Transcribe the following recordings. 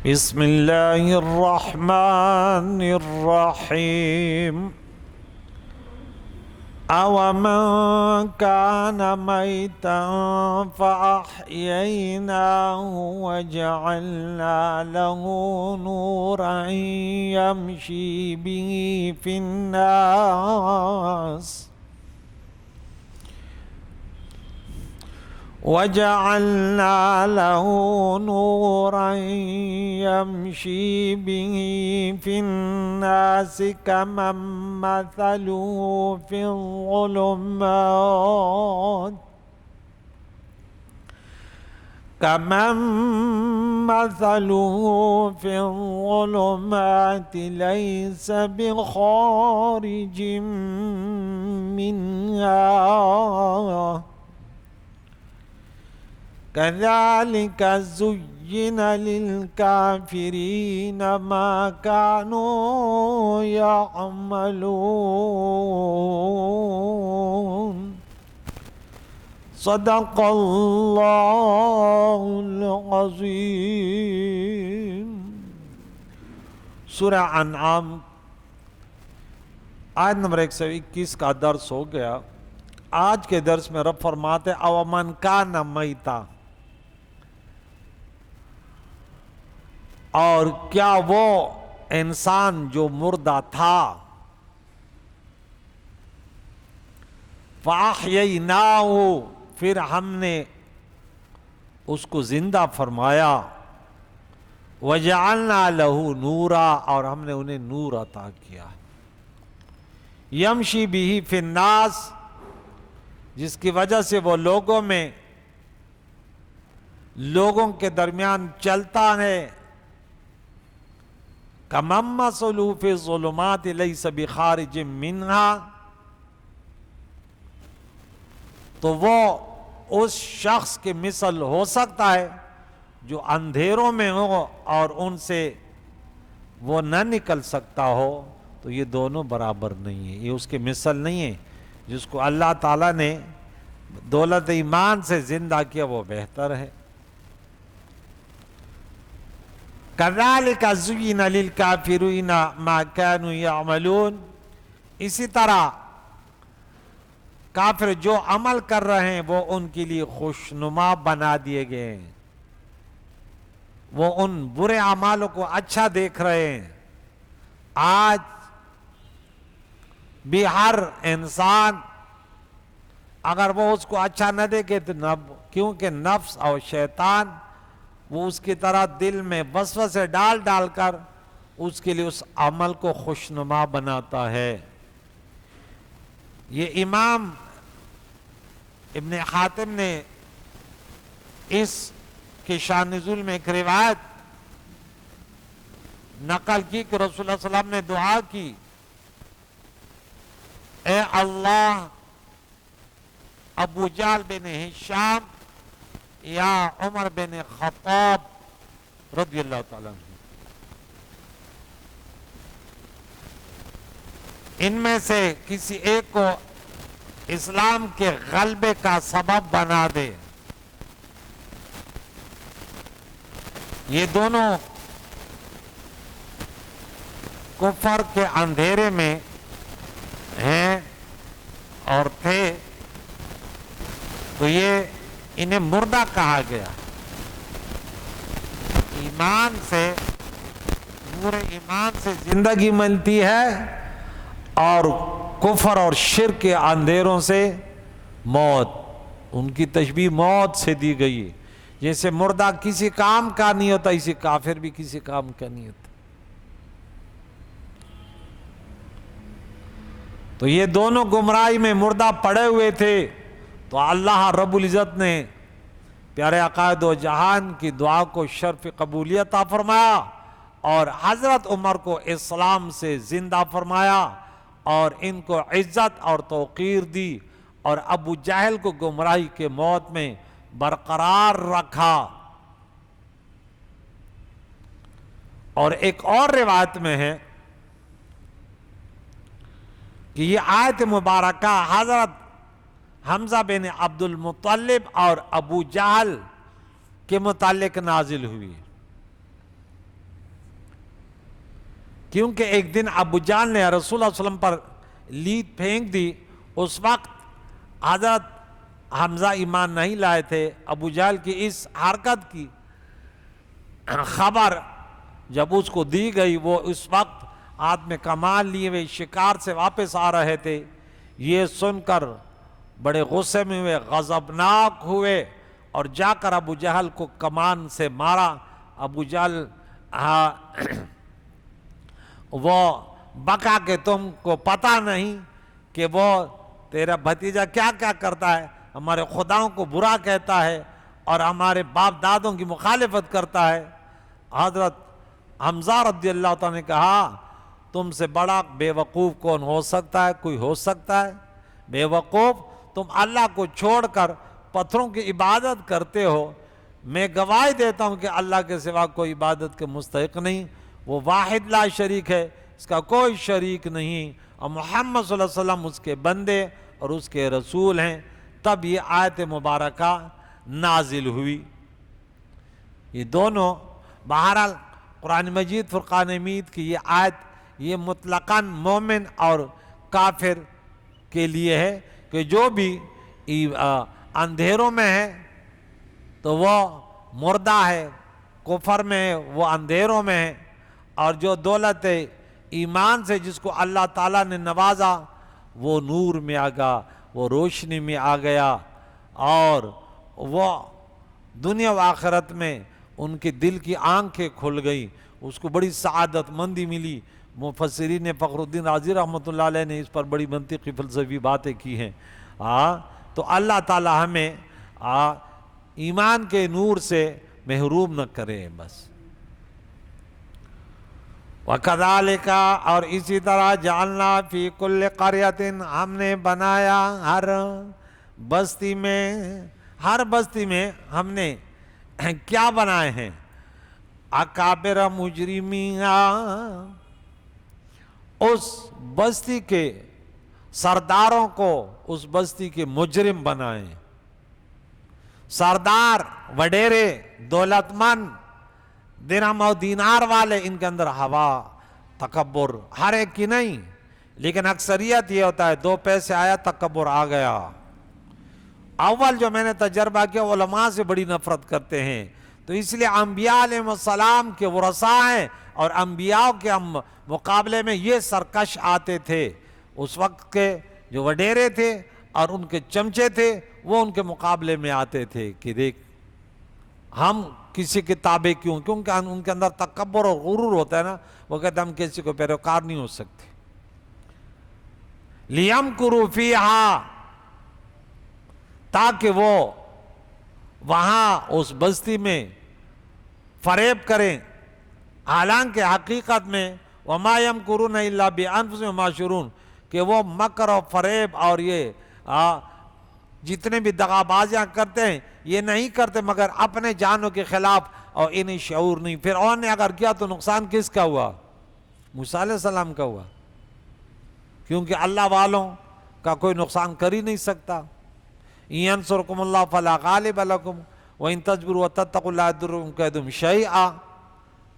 بسم الله الرحمن الرحيم أومن كان ميتا فأحييناه وجعلنا له نورا يمشي به في الناس وجعلنا له نورا يمشي به في الناس كمن مثله في الظلمات ليس بخارج منها كذلك زين للكافرين ما كانوا يعملون صدق الله العظيم۔ سورہ انعام آیت نمبر 121 کا درس ہو گیا۔ آج کے درس میں رب فرماتے اومن کان میتا، اور کیا وہ انسان جو مردہ تھا، فَأَحْيَيْنَاهُ پھر ہم نے اس کو زندہ فرمایا، وَجَعَلْنَا لَهُ نُورًا اور ہم نے انہیں نور عطا کیا، يَمْشِي بِهِ فِي النَّاسِ جس کی وجہ سے وہ لوگوں کے درمیان چلتا ہے، كَمَن مَّثَلُهُ فِي الظُّلُمَاتِ لَيْسَ بِخَارِجٍ مِّنْهَا، تو وہ اس شخص کے مثل ہو سکتا ہے جو اندھیروں میں ہو اور ان سے وہ نہ نکل سکتا ہو، تو یہ دونوں برابر نہیں ہیں، یہ اس کے مثل نہیں ہے۔ جس کو اللہ تعالیٰ نے دولت ایمان سے زندہ کیا وہ بہتر ہے۔ كَذَلِكَ زُيِّنَ لِلْكَافِرِينَ مَا كَانُوا يَعْمَلُونَ، اسی طرح کافر جو عمل کر رہے ہیں وہ ان کے لیے خوشنما بنا دیے گئے ہیں، وہ ان برے اعمالوں کو اچھا دیکھ رہے ہیں۔ آج بھی ہر انسان اگر وہ اس کو اچھا نہ دیکھے تو کیونکہ نفس اور شیطان وہ اس کی طرح دل میں وسوسے ڈال کر اس کے لیے اس عمل کو خوشنما بناتا ہے۔ یہ امام ابن حاتم نے اس کے شان نزول میں ایک روایت نقل کی کہ رسول اللہ صلی اللہ علیہ وسلم نے دعا کی، اے اللہ ابو جہل بن ہشام یا عمر بن خطاب رضی اللہ تعالیٰ عنہ، ان میں سے کسی ایک کو اسلام کے غلبے کا سبب بنا دے۔ یہ دونوں کفر کے اندھیرے میں ہیں اور تھے، تو یہ انہیں مردہ کہا گیا۔ ایمان سے، نور ایمان سے زندگی ملتی ہے اور کفر اور شرک کے اندھیروں سے موت۔ ان کی تشبیہ موت سے دی گئی ہے، جیسے مردہ کسی کام کا نہیں ہوتا اسی کافر بھی کسی کام کا نہیں ہوتا۔ تو یہ دونوں گمراہی میں مردہ پڑے ہوئے تھے، تو اللہ رب العزت نے پیارے عقائد و جہان کی دعا کو شرف قبولیت عطا فرمایا اور حضرت عمر کو اسلام سے زندہ فرمایا اور ان کو عزت اور توقیر دی، اور ابو جہل کو گمراہی کے موت میں برقرار رکھا۔ اور ایک اور روایت میں ہے کہ یہ آیت مبارکہ حضرت حمزہ بن عبد المطلب اور ابو جہل کے متعلق نازل ہوئی۔ کیونکہ ایک دن ابو جہل نے رسول اللہ علیہ وسلم پر لید پھینک دی. اس وقت حضرت حمزہ ایمان نہیں لائے تھے. ابو جہل کی اس حرکت کی خبر جب اس کو دی گئی، وہ اس وقت ہاتھ میں کمان لیے ہوئے شکار سے واپس آ رہے تھے. یہ سن کر بڑے غصے میں ہوئے، غضبناک ہوئے اور جا کر ابو جہل کو کمان سے مارا. ابو جہل وہ بکا کہ تم کو پتہ نہیں کہ وہ تیرا بھتیجا کیا کیا کرتا ہے، ہمارے خداؤں کو برا کہتا ہے اور ہمارے باپ دادوں کی مخالفت کرتا ہے. حضرت حمزہ رضی اللہ تعالیٰ نے کہا تم سے بڑا بے وقوف کون ہو سکتا ہے؟ کوئی ہو سکتا ہے بے وقوف؟ تم اللہ کو چھوڑ کر پتھروں کی عبادت کرتے ہو. میں گواہی دیتا ہوں کہ اللہ کے سوا کوئی عبادت کے مستحق نہیں، وہ واحد لا شریک ہے، اس کا کوئی شریک نہیں، اور محمد صلی اللہ علیہ وسلم اس کے بندے اور اس کے رسول ہیں. تب یہ آیت مبارکہ نازل ہوئی. یہ دونوں بہرحال قرآن مجید فرقان حمید کی یہ آیت یہ مطلقاً مومن اور کافر کے لیے ہے کہ جو بھی اندھیروں میں ہے تو وہ مردہ ہے، کفر میں ہے وہ اندھیروں میں ہے، اور جو دولت ایمان سے جس کو اللہ تعالیٰ نے نوازا وہ نور میں آ گیا، وہ روشنی میں آ گیا، اور وہ دنیا و آخرت میں ان کے دل کی آنکھیں کھل گئی، اس کو بڑی سعادت مندی ملی. مفسرین فخر الدین رازی رحمۃ اللہ علیہ نے اس پر بڑی منطقی فلسفی باتیں کی ہیں. تو اللہ تعالی ہمیں ایمان کے نور سے محروم نہ کرے. بس وَكَذَلِكَ اور اسی طرح جعلنا فی کل قریۃ ہم نے بنایا ہر بستی میں ہم نے کیا بنائے ہیں؟ اکابر مجرمین، اس بستی کے سرداروں کو اس بستی کے مجرم بنائے. سردار وڈیرے دولت مند درہم و دینار والے، ان کے اندر ہوا تکبر ہر ایک کی نہیں، لیکن اکثریت یہ ہوتا ہے 2 پیسے آیا تکبر آ گیا. اول جو میں نے تجربہ کیا علماء سے بڑی نفرت کرتے ہیں، تو اس لیے انبیاء علیہ السلام کے ورثاء ہیں اور انبیاء کے مقابلے میں یہ سرکش آتے تھے. اس وقت کے جو وڈیرے تھے اور ان کے چمچے تھے وہ ان کے مقابلے میں آتے تھے کہ دیکھ ہم کسی کے تابع کیوں، کیونکہ ان کے اندر تکبر اور غرور ہوتا ہے نا، وہ کہتے ہیں ہم کسی کو پیروکار نہیں ہو سکتے. لِيَمْكُرُوا فِيهَا، تاکہ وہ وہاں اس بستی میں فریب کریں، حالانکہ حقیقت میں وَمَا يَمْكُرُونَ إِلَّا بِأَنفُسِهِمْ وَمَا يَشْعُرُونَ، کہ وہ مکر اور فریب اور یہ جتنے بھی دغا بازیاں کرتے ہیں یہ نہیں کرتے مگر اپنے جانوں کے خلاف، اور انہیں شعور نہیں. فرعون نے اگر کیا تو نقصان کس کا ہوا؟ موسیٰ علیہ السلام کا ہوا، کیونکہ اللہ والوں کا کوئی نقصان کر ہی نہیں سکتا. يَنْصُرْكُمُ اللَّهُ فَلَا غَالِبَ لَكُمْ وَإِن تَصْبِرُوا وَتَتَّقُوا لَا يَضُرُّكُمْ كَيْدُهُمْ شَيْئًا.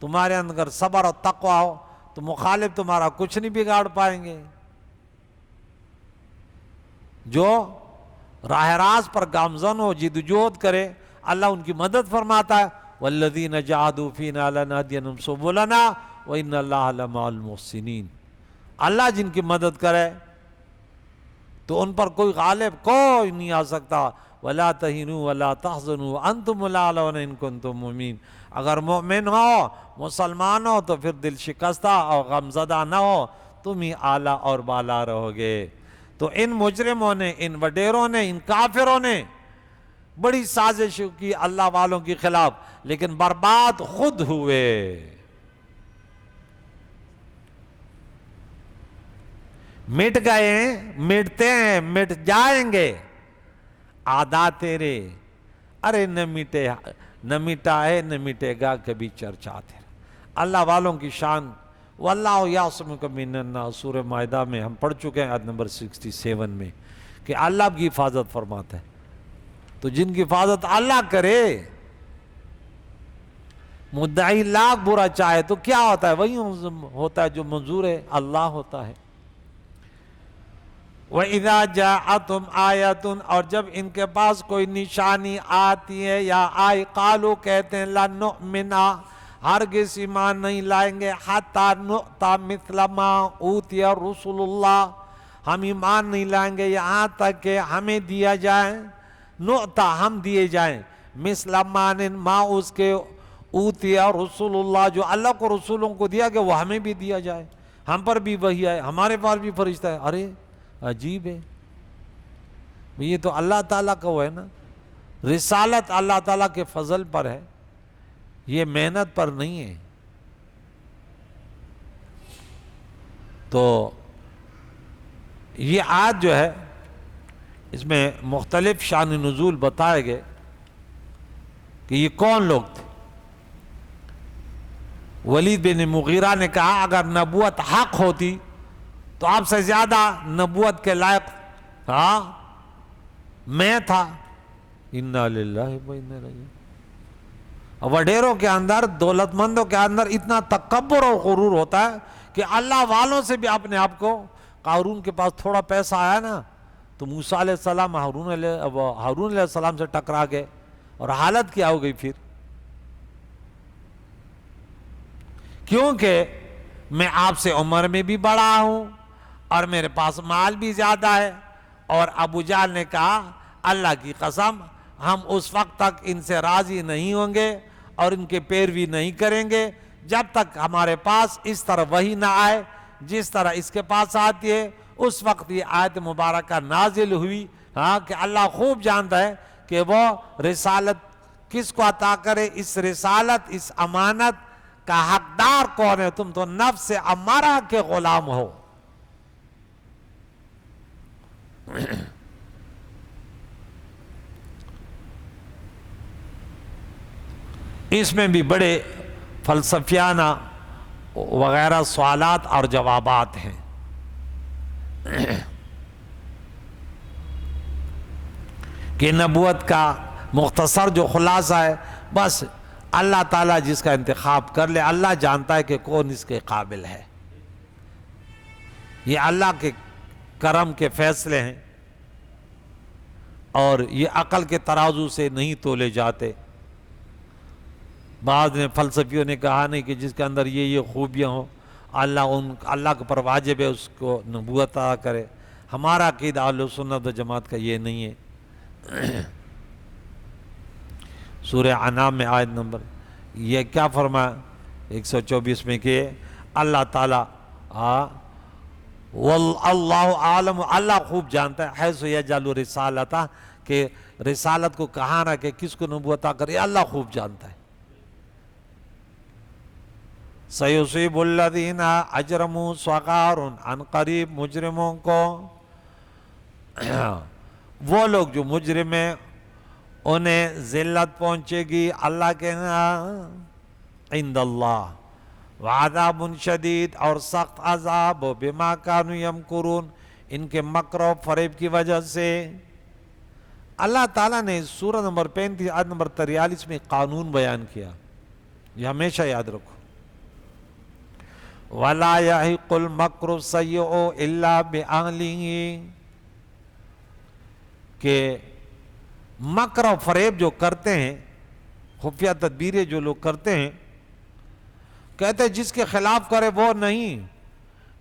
تمہارے اندر صبر اور تقوی ہو تو مخالف تمہارا کچھ نہیں بگاڑ پائیں گے. جو راہ راست پر گامزن ہو، جدوجہد کرے، اللہ ان کی مدد فرماتا ہے. وَالَّذِينَ جَاهَدُوا فِينَا لَنَهْدِيَنَّهُمْ سُبُلَنَا وَإِنَّ اللَّهَ لَمَعَ الْمُحْسِنِينَ. اللہ جن کی مدد کرے تو ان پر کوئی غالب کوئی نہیں آ سکتا. وَلَا تَهِنُوا وَلَا تَحْزَنُوا وَأَنْتُمُ الْأَعْلَوْنَ إِن كُنتُم مُؤْمِنِينَ. اگر مومن ہو، مسلمان ہو تو پھر دل شکستہ اور غمزدہ نہ ہو، تم ہی اعلیٰ اور بالا رہو گے. تو ان مجرموں نے، ان وڈیروں نے، ان کافروں نے بڑی سازش کی اللہ والوں کے خلاف، لیکن برباد خود ہوئے. مٹ گئے، مٹتے ہیں، مٹ جائیں گے. آدھا تیرے، ارے نہ مٹا ہے نہ مٹے گا کبھی چرچا تیرا. اللہ والوں کی شان. وَاللَّهُ يَعْصِمُكَ مِنَ النَّاسِ، سورہ مائدہ میں ہم پڑھ چکے ہیں آیت نمبر 67 میں کہ اللہ کی حفاظت فرماتا ہے. تو جن کی حفاظت اللہ کرے مدعی لاکھ برا چاہے تو کیا ہوتا ہے؟ وہی ہوتا ہے جو منظور ہے، اللہ ہوتا ہے۔ وَإِذَا جَاءَتْهُمْ آیَةٌ، اور جب ان کے پاس کوئی نشانی آتی ہے یا آئی، قالوا کہتے ہیں لَن نُؤْمِنَ، ہرگز ایمان نہیں لائیں گے، حَتَّى نُؤْتَى مِثْلَ مَا أُوتِيَ رُسُلُ اللَّهِ، ہم ایمان نہیں لائیں گے یہاں تک کہ ہمیں دیا جائے، نُؤْتَى ہم دیے جائیں، مِثْلَ مَا اس کے، اوتیا رسول اللہ جو اللہ کو رسولوں کو دیا کہ وہ ہمیں بھی دیا جائے، ہم پر بھی وحی ہے، ہمارے پاس بھی فرشتہ ہے۔ ارے عجیب ہے، یہ تو اللہ تعالیٰ کا وہ ہے نا، رسالت اللہ تعالیٰ کے فضل پر ہے، یہ محنت پر نہیں ہے۔ تو یہ آیت جو ہے اس میں مختلف شان نزول بتائے گئے کہ یہ کون لوگ تھے۔ ولید بن مغیرہ نے کہا اگر نبوت حق ہوتی تو آپ سے زیادہ نبوت کے لائق میں تھا۔ انا للہ و انا الیہ راجعون۔ وڈیروں کے اندر، دولت مندوں کے اندر اتنا تکبر اور غرور ہوتا ہے کہ اللہ والوں سے بھی اپنے آپ کو، قارون کے پاس تھوڑا پیسہ آیا نا تو موسیٰ علیہ السلام ہارون علیہ السلام سے ٹکرا گئے، اور حالت کیا ہو گئی پھر؟ کیونکہ میں آپ سے عمر میں بھی بڑا ہوں اور میرے پاس مال بھی زیادہ ہے۔ اور ابو جہل نے کہا اللہ کی قسم ہم اس وقت تک ان سے راضی نہیں ہوں گے اور ان کے پیروی نہیں کریں گے جب تک ہمارے پاس اس طرح وحی نہ آئے جس طرح اس کے پاس آتی ہے۔ اس وقت یہ آیت مبارکہ نازل ہوئی کہ اللہ خوب جانتا ہے کہ وہ رسالت کس کو عطا کرے، اس رسالت، اس امانت کا حقدار کون ہے؟ تم تو نفس امارہ کے غلام ہو۔ اس میں بھی بڑے فلسفیانہ وغیرہ سوالات اور جوابات ہیں۔ کہ نبوت کا مختصر جو خلاصہ ہے، بس اللہ تعالیٰ جس کا انتخاب کر لے، اللہ جانتا ہے کہ کون اس کے قابل ہے۔ یہ اللہ کے کرم کے فیصلے ہیں اور یہ عقل کے ترازو سے نہیں تولے جاتے۔ بعض نے فلسفیوں نے کہا نہیں کہ جس کے اندر یہ خوبیاں ہوں اللہ کے پر واجب ہے اس کو نبوت عطا کرے۔ ہمارا عقیدہ اہل سنت و جماعت کا یہ نہیں ہے۔ سورہ انعام میں آیت نمبر یہ کیا فرمایا 124 میں کہ اللہ تعالیٰ واللہ عالم، اللہ خوب جانتا ہے، حیث یجعل رسالتہ، کہ رسالت کو کہاں رکھے، کس کو نبوت عطا کرے، اللہ خوب جانتا ہے۔ سیصیب الذین اجرموا صغار، عن قریب مجرموں کو، وہ لوگ جو مجرم ہیں انہیں ذلت پہنچے گی اللہ کے عند اللہ، وعذاب شدید، اور سخت عذاب، بما کانوا یمکرون، ان کے مکر و فریب کی وجہ سے۔ اللہ تعالیٰ نے سورہ نمبر 35 آیت نمبر 43 میں قانون بیان کیا، یہ ہمیشہ یاد رکھو۔ وَلَا يَحِقُّ الْمَكْرُ السَّيِّئُ إِلَّا بِأَهْلِهِ، کہ مکر و فریب جو کرتے ہیں، خفیہ تدبیریں جو لوگ کرتے ہیں، کہتے ہیں جس کے خلاف کرے وہ نہیں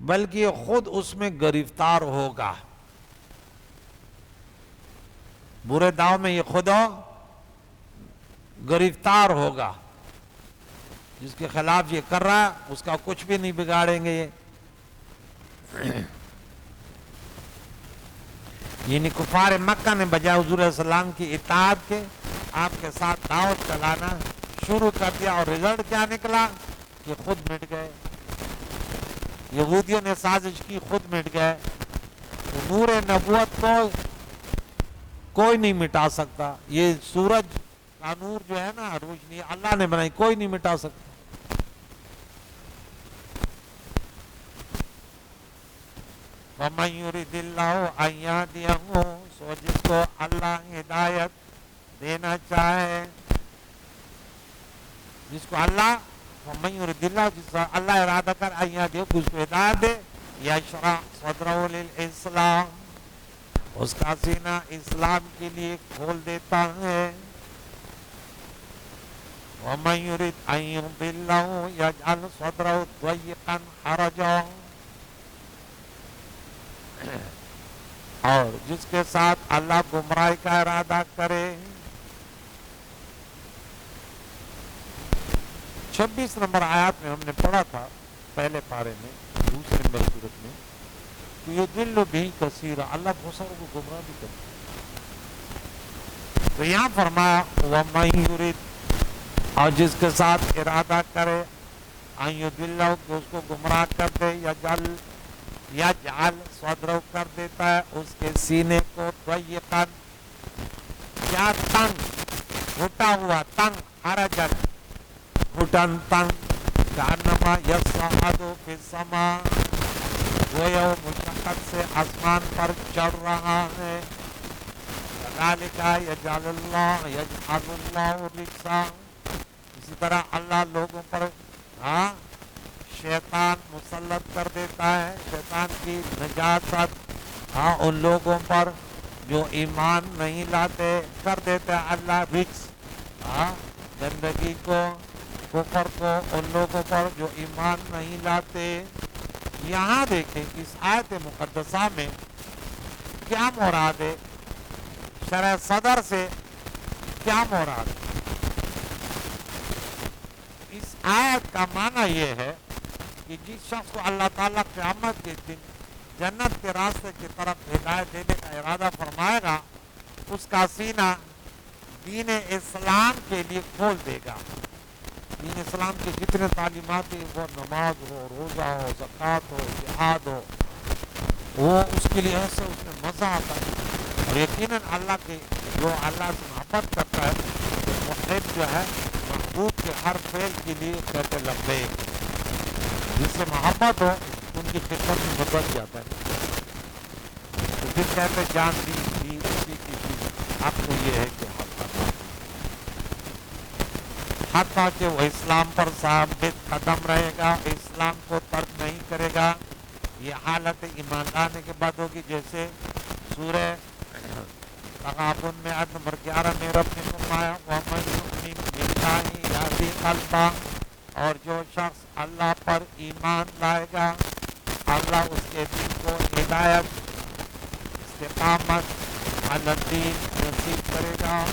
بلکہ یہ خود اس میں گرفتار ہوگا، برے داؤ میں یہ خود گرفتار ہوگا۔ جس کے خلاف یہ کر رہا ہے اس کا کچھ بھی نہیں بگاڑیں گے یہ۔ یعنی کفار مکہ نے بجائے حضور علیہ السلام کی اطاعت کے آپ کے ساتھ دعوت چلانا شروع کر دیا، اور رزلٹ کیا نکلا کہ خود مٹ گئے۔ یہودیوں نے سازش کی، خود مٹ گئے۔ نور نبوت کو کوئی نہیں مٹا سکتا، یہ سورج کا نور جو ہے نا، روشنی اللہ نے بنائی، کوئی نہیں مٹا سکتا۔ وَمَن يُرِدِ اللَّهُ أَن يَهْدِيَهُ، سو جس کو اللہ ہدایت دینا چاہے، جس کو اللہ وَمَن يُرِدِ اللَّهُ جس کو اللہ ارادہ کر ان يهديه کہ اس کو ہدایت دے یشرح صدرہ للاسلام اس کا سینہ اسلام کے لیے کھول دیتا ہے وَمَن يُرِدْ أَن يُضِلَّهُ يَجْعَلْ صَدْرَهُ ضَيِّقًا حَرَجًا اور جس کے ساتھ اللہ گمراہی کا ارادہ کرے 26 نمبر آیات میں ہم نے پڑھا تھا پہلے پارے میں دوسرے نمبر صورت میں کہ یضل بہ کثیرا اللہ بہت ساروں کو گمراہ بھی کرتا ہے تو یہاں فرمایا وَمَن يُرِدْ اور جس کے ساتھ ارادہ کرے ان یضلہ کہ اس کو گمراہ کر دے یجعل صدرہ کر دیتا ہے اس کے سینے کو ضیقاً کیا تنگ گھٹا ہوا تنگ حرجن گھٹن تنگ کانما یصعد فی السماء گویا وہ مشقت سے آسمان پر چڑھ رہا ہے کذالک یجعل اللہ الرجس اسی طرح اللہ لوگوں پر شیطان مسلط کر دیتا ہے شیطان کی نجاست ان لوگوں پر جو ایمان نہیں لاتے کر دیتے اللہ رجس گندگی کو کفر کو ان لوگوں پر جو ایمان نہیں لاتے یہاں دیکھیں اس آیت مقدسہ میں کیا مراد ہے شرح صدر سے کیا مراد ہے اس آیت کا معنی یہ ہے کہ جس شخص کو اللہ تعالیٰ قیامت کے دن جنت کے راستے کی طرف ہدایت دینے کا ارادہ فرمائے گا اس کا سینہ دین اسلام کے لیے کھول دے گا دین اسلام کے جتنے تعلیمات ہیں وہ نماز ہو روزہ ہو زکوٰۃ ہو جہاد ہو وہ اس کے لیے ایسے اس میں مزہ آتا ہے اور یقیناً اللہ کے جو اللہ سے محبت کرتا ہے محب جو ہے محبوب کے ہر فعل کے لیے کہتے لبیک جس سے محبت ہو ان کی خدمت میں بدل جاتا ہے تو پھر کہتے جان دی اسی کی اب تو یہ ہے کہ حتیٰ کہ وہ اسلام پر ثابت قدم رہے گا اسلام کو ترک نہیں کرے گا یہ حالت ایمان لانے کے بعد ہوگی جیسے سورہ تغابن میں آیت نمبر 11 میں رب نے فرمایا وَمَن يُؤْمِن بِاللَّهِ يَهْدِ قَلْبَهُ اور جو شخص اللہ پر ایمان لائے گا اللہ اس کے دل کو ہدایت استقامت علی الدین نصیب کرے گا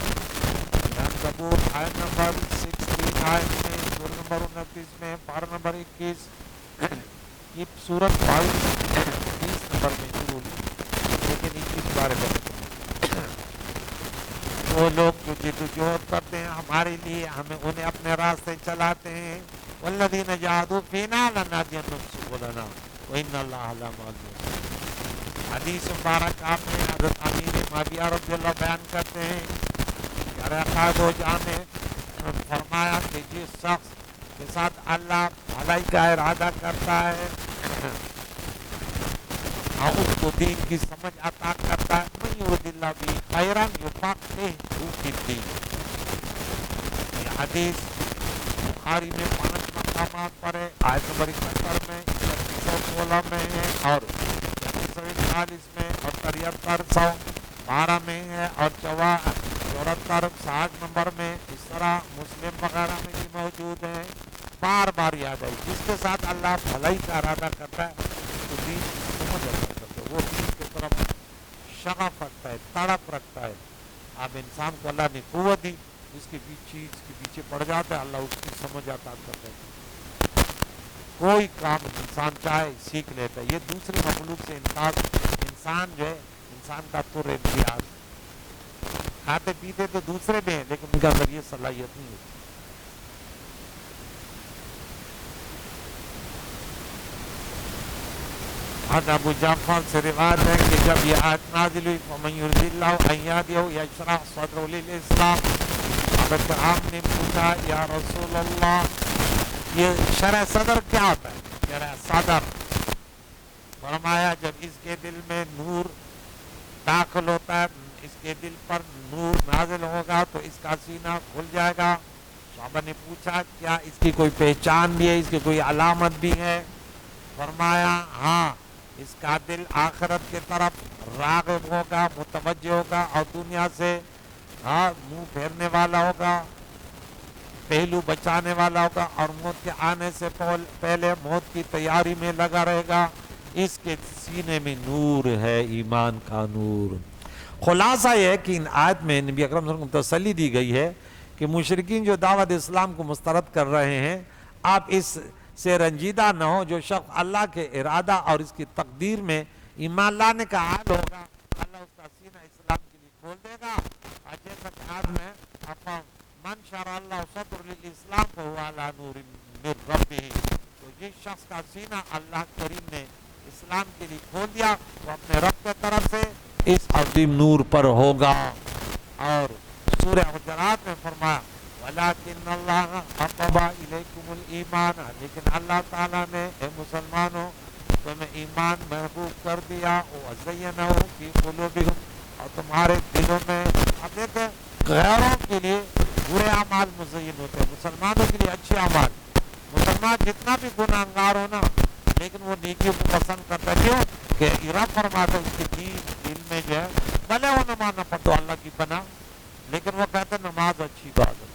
زبور آیت نمبر 16 آیت میں سورہ نمبر 29 میں پارہ نمبر 21 یہ سورت 22 20 نمبر میں شروع ہوئی لیکن 21 بارے میں وہ لوگ جو جدوجہد کرتے ہیں ہمارے لیے ہمیں انہیں اپنے راستے چلاتے ہیں والذین جاہدوا فینا لنہدینہم سبلنا وان اللہ لمع المحسنین حدیث مبارک آپ میں حضرت امیر معاویہ رضی اللہ بیان کرتے ہیں کہ عقائد و جان نے فرمایا کہ جس شخص کے ساتھ اللہ بھلائی کا ارادہ کرتا ہے اور اس کو دین کی سمجھ عطا کرتا ہے من یرد اللہ بہ خیرا یفقہہ فی الدین یہ حدیث بخاری میں 5 مقامات پر ہے آیت نمبر 71 میں 316 میں ہے اور 341 میں اور 7312 میں ہے اور 74 60 نمبر میں اس طرح مسلم وغیرہ میں بھی موجود ہے بار بار یاد ہے جس کے ساتھ اللہ بھلائی کا ارادہ کرتا ہے تو دین سمجھ رکھتا ہے وہ دین کی طرف شغف رکھتا ہے تڑپ رکھتا ہے اب انسان کو اللہ نے قوت دی اس کے پیچھے پڑ جاتا ہے اللہ اس کی سمجھ عطا کرتا ہے کوئی کام انسان چاہے سیکھ لیتا ہے یہ دوسری مخلوق سے انسان جو ہے انسان کا تر امتیاز کھاتے پیتے تو دوسرے میں ہیں لیکن ان کے اندر یہ صلاحیت نہیں ہوتی حضرت ابو جعفر سے روایت ہے کہ جب یہ آیت نازل ہوئی فَمَن يُرِدِ اللَّهُ أَن يَهْدِيَهُ يَشْرَحْ صَدْرَهُ لِلْإِسْلَامِ حضرت عام نے پوچھا یا رسول اللہ یہ شرح صدر کیا ہوتا ہے شرح صدر فرمایا جب اس کے دل میں نور داخل ہوتا ہے اس کے دل پر نور نازل ہوگا تو اس کا سینہ کھل جائے گا صحابہ نے پوچھا کیا اس کی کوئی پہچان بھی ہے، اس کی کوئی علامت بھی ہے؟ فرمایا ہاں، اس کا دل آخرت کی طرف راغب ہوگا، متوجہ ہوگا، اور دنیا سے منہ پھیرنے والا ہوگا، پہلو بچانے والا ہوگا، اور موت کے آنے سے پہلے موت کی تیاری میں لگا رہے گا۔ اس کے سینے میں نور ہے، ایمان کا نور۔ خلاصہ یہ ہے کہ ان آیت میں نبی اکرم صلی اللہ علیہ وسلم کو تسلی دی گئی ہے کہ مشرکین جو دعوت اسلام کو مسترد کر رہے ہیں، آپ اس سے رنجیدہ نہ ہو۔ جو شخص اللہ کے ارادہ اور اس کی تقدیر میں ایمان لانے کا حال ہوگا، اللہ اس کا سینہ اسلام کے لیے کھول دے گا۔ اور جیسا کہ آیت میں من شرح اللہ صدر للاسلام فهو علی نور من ربہ، تو جس شخص کا سینہ اللہ کریم نے اسلام کے لیے کھول دیا، وہ اپنے رب کے طرف سے اس عظیم نور پر ہوگا۔ اور سورہ حجرات میں فرمایا وَلَكِنَّ اللَّهَ حَبَّبَ إِلَيْكُمُ الْإِيمَانَ، لیکن اللہ تعالیٰ نے اے مسلمانوں تمہیں ایمان محبوب کر دیا، وَزَيَّنَهُ فِي قُلُوبِكُمْ، اور تمہارے دلوں میں۔ اب دیکھیں غیروں کے لیے برے اعمال مزین ہوتے ہیں، مسلمانوں کے لیے اچھے اعمال۔ مسلمان جتنا بھی گناہ گار ہو نا، لیکن وہ نیکیوں کو پسند کرتا ہے، کیوں کہ رب فرماتا ہے اس کے دل میں جو ہے، بھلے وہ نماز نہ پڑھو اللہ کی پناہ، لیکن وہ کہتے ہیں نماز اچھی بات ہے،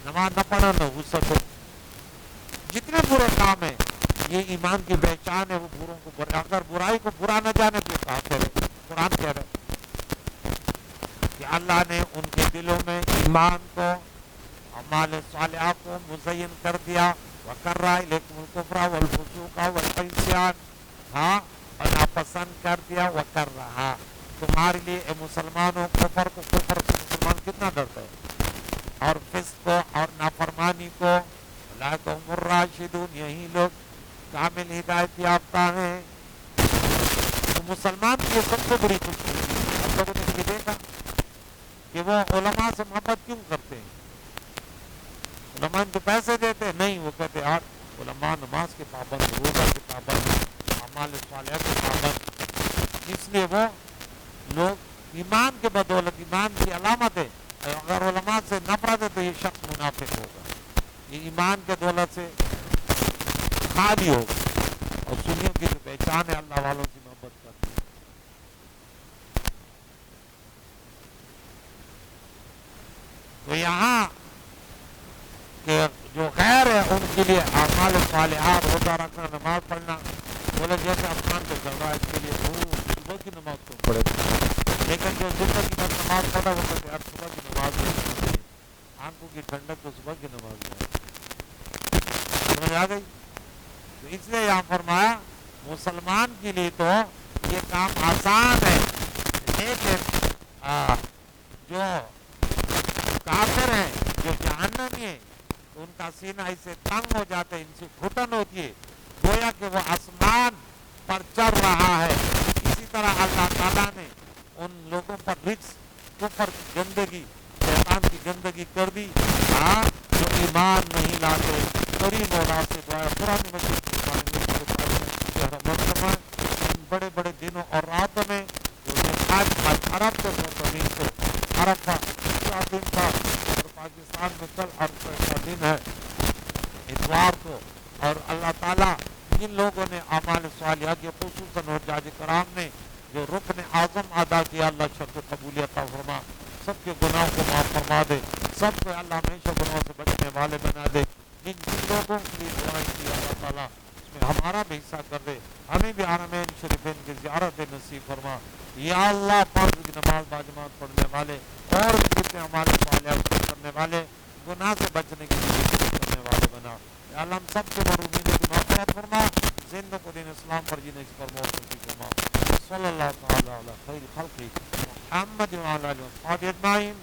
نماز نہ پڑھو نہ غصت ہو۔ جتنے برے کام ہیں یہ ایمان کی پہچان ہے، وہ بروں کو برا، اگر برائی کو برا نہ جانے تو کہا کرے، قرآن کہہ رہے کہ اللہ نے ان کے دلوں میں ایمان کو، اعمال صالحہ کو مزین کر دیا، وَكَرَّهَ إِلَيْكُمُ الْكُفْرَ وَالْفُسُوقَ وَالْعِصْيَانَ، اور ناپسند کر دیا، وَكَرَّهَ، تمہارے لیے اے مسلمانوں کفر کو، کفر سے مسلمان کتنا ڈرتا ہے، اور فسق کو اور نافرمانی کو، أُولَٰئِكَ هُمُ الرَّاشِدُونَ، یہی لوگ کامل ہدایت یافتہ ہیں۔ تو مسلمان کی سب سے بڑی خوشخبری ہے، ہم لوگوں نے یہ دیکھا کہ وہ علماء سے محبت کیوں کرتے ہیں؟ علماء ان کو پیسے دیتے نہیں، وہ کہتے یار علماء نماز کے پابند، روزہ کے پابند، اعمال صالحہ کے پابند، اس لیے وہ لوگ ایمان کے بدولت، ایمان کی علامت ہے، اگر علماء سے نفرت ہے تو یہ شخص منافق ہوگا، یہ ایمان کے دولت سے خالی ہوگا۔ اور سنیوں کی جو پہچان ہے اللہ والوں کی محبت کرنا۔ تو یہاں کہ جو غیر ہے ان کے لیے اعمال صالحہ، روزہ رکھنا، نماز پڑھنا، بولے جیسے آسمان پہ چل رہا ہے، اس کے لیے صبح کی نماز تو پڑھے، لیکن جو زندگی میں نماز پڑھا وہ کہتے ہیں صبح کی نماز نہیں پڑھتے، آنکھوں کی ٹھنڈک تو صبح کی نماز نہیں۔ سمجھ آ گئی؟ تو اس لیے یہاں فرمایا مسلمان کے لیے تو یہ کام آسان ہے، لیکن جو کافر ہیں، جو جہنمی ہیں، ان کا سینہ اس سے تنگ ہو جاتا ہے، ان سے گھٹن ہوتی ہے، گویا کہ وہ آسمان پر چڑھ رہا ہے۔ اسی طرح اللہ تعالیٰ نے ان لوگوں پر رجس، کفر کی گندگی، شیطان کی گندگی کر دی، جو ایمان نہیں لاتے۔ کریم مولا سے دعا ہے، قرآن مجید کی ان بڑے بڑے دنوں اور راتوں میں آج عرب کے زمین سے عرفہ کا دن تھا، اور پاکستان میں کل عرفہ کا دن ہے اتوار کو، اور اللہ تعالیٰ جن لوگوں نے اعمال صالحہ کے، خصوصاً حجاج کرام نے جو رکن اعظم ادا کیا، اللہ شرط قبولیت عطا فرما، سب کے گناہوں کو معاف فرما دے، سب کو اللہ ہمیشہ گناہوں سے بچنے والے بنا دے۔ جن لوگوں کے لیے دعائیں کی اللہ تعالیٰ اس میں ہمارا بھی حصہ کر دے، ہمیں بھی حرمین شریفین کی زیارت نصیب فرما۔ یا اللہ فرض کی نماز باجماعت پڑھنے والے اور بھی جتنے ہمارے صالحات کرنے والے، گناہ سے بچنے کے لیے کرنے والے بنا۔ یا اللہ ہم سب کے مرحومین کی مغفرت فرما، زندوں کو دین اسلام پر جینے اس پر موت نصیب فرما۔ صلی اللہ تعالیٰ علی خیر خلقہ محمد وعلی آلہ وصحبہ اجمعین۔